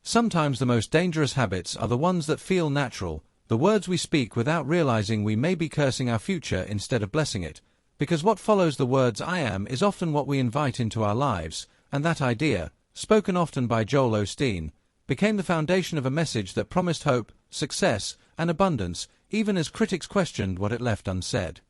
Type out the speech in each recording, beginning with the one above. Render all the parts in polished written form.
Sometimes the most dangerous habits are the ones that feel natural, the words we speak without realizing we may be cursing our future instead of blessing it, because what follows the words I am is often what we invite into our lives, and that idea, spoken often by Joel Osteen, became the foundation of a message that promised hope, success, and abundance, even as critics questioned what it left unsaid.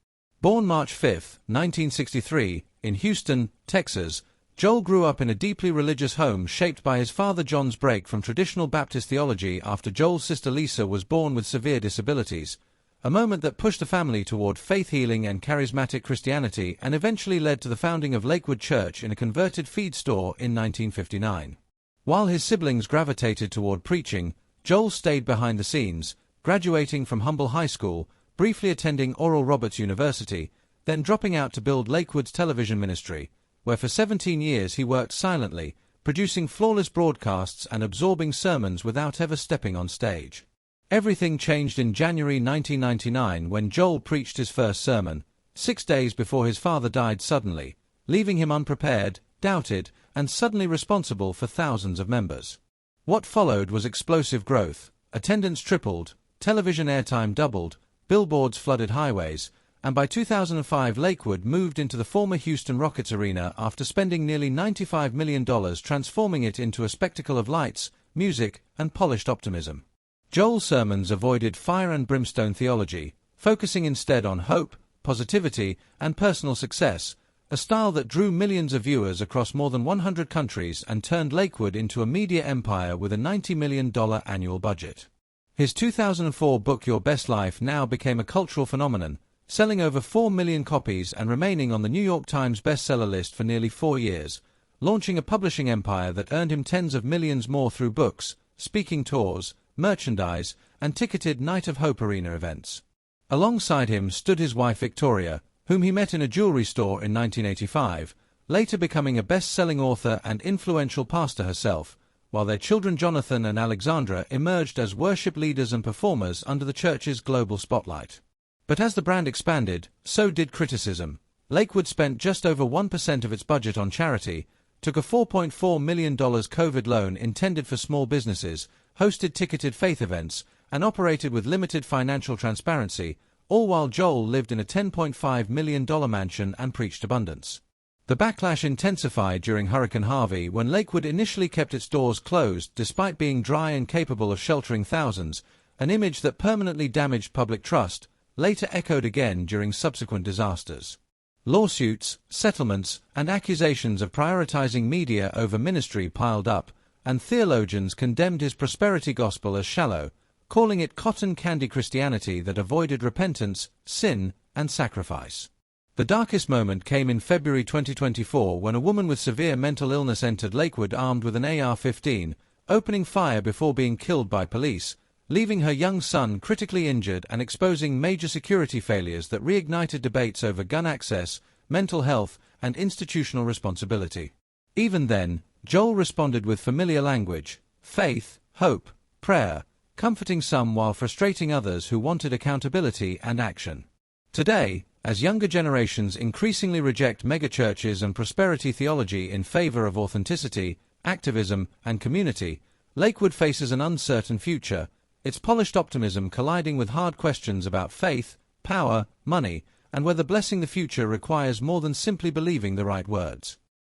Born March 5, 1963, in Houston, Texas, Joel grew up in a deeply religious home shaped by his father John's break from traditional Baptist theology after Joel's sister Lisa was born with severe disabilities, a moment that pushed the family toward faith healing and charismatic Christianity and eventually led to the founding of Lakewood Church in a converted feed store in 1959. While his siblings gravitated toward preaching, Joel stayed behind the scenes, graduating from humble high school, briefly attending Oral Roberts University, then dropping out to build Lakewood's television ministry, where for 17 years he worked silently, producing flawless broadcasts and absorbing sermons without ever stepping on stage. Everything changed in January 1999 when Joel preached his first sermon, 6 days before his father died suddenly, leaving him unprepared, doubted, and suddenly responsible for thousands of members. What followed was explosive growth. Attendance tripled, television airtime doubled, billboards flooded highways, and by 2005 Lakewood moved into the former Houston Rockets arena after spending nearly $95 million transforming it into a spectacle of lights, music, and polished optimism. Joel's sermons avoided fire and brimstone theology, focusing instead on hope, positivity, and personal success, a style that drew millions of viewers across more than 100 countries and turned Lakewood into a media empire with a $90 million annual budget. His 2004 book Your Best Life now became a cultural phenomenon, selling over 4 million copies and remaining on the New York Times bestseller list for nearly 4 years, launching a publishing empire that earned him tens of millions more through books, speaking tours, merchandise, and ticketed Night of Hope Arena events. Alongside him stood his wife Victoria, whom he met in a jewelry store in 1985, later becoming a best-selling author and influential pastor herself, while their children Jonathan and Alexandra emerged as worship leaders and performers under the church's global spotlight. But as the brand expanded, so did criticism. Lakewood spent just over 1% of its budget on charity, took a $4.4 million COVID loan intended for small businesses, hosted ticketed faith events, and operated with limited financial transparency, all while Joel lived in a $10.5 million mansion and preached abundance. The backlash intensified during Hurricane Harvey when Lakewood initially kept its doors closed despite being dry and capable of sheltering thousands, an image that permanently damaged public trust, later echoed again during subsequent disasters. Lawsuits, settlements, and accusations of prioritizing media over ministry piled up, and theologians condemned his prosperity gospel as shallow, calling it cotton candy Christianity that avoided repentance, sin, and sacrifice. The darkest moment came in February 2024 when a woman with severe mental illness entered Lakewood armed with an AR-15, opening fire before being killed by police, leaving her young son critically injured and exposing major security failures that reignited debates over gun access, mental health, and institutional responsibility. Even then, Joel responded with familiar language, faith, hope, prayer, comforting some while frustrating others who wanted accountability and action. Today, as younger generations increasingly reject megachurches and prosperity theology in favor of authenticity, activism, and community, Lakewood faces an uncertain future, its polished optimism colliding with hard questions about faith, power, money, and whether blessing the future requires more than simply believing the right words.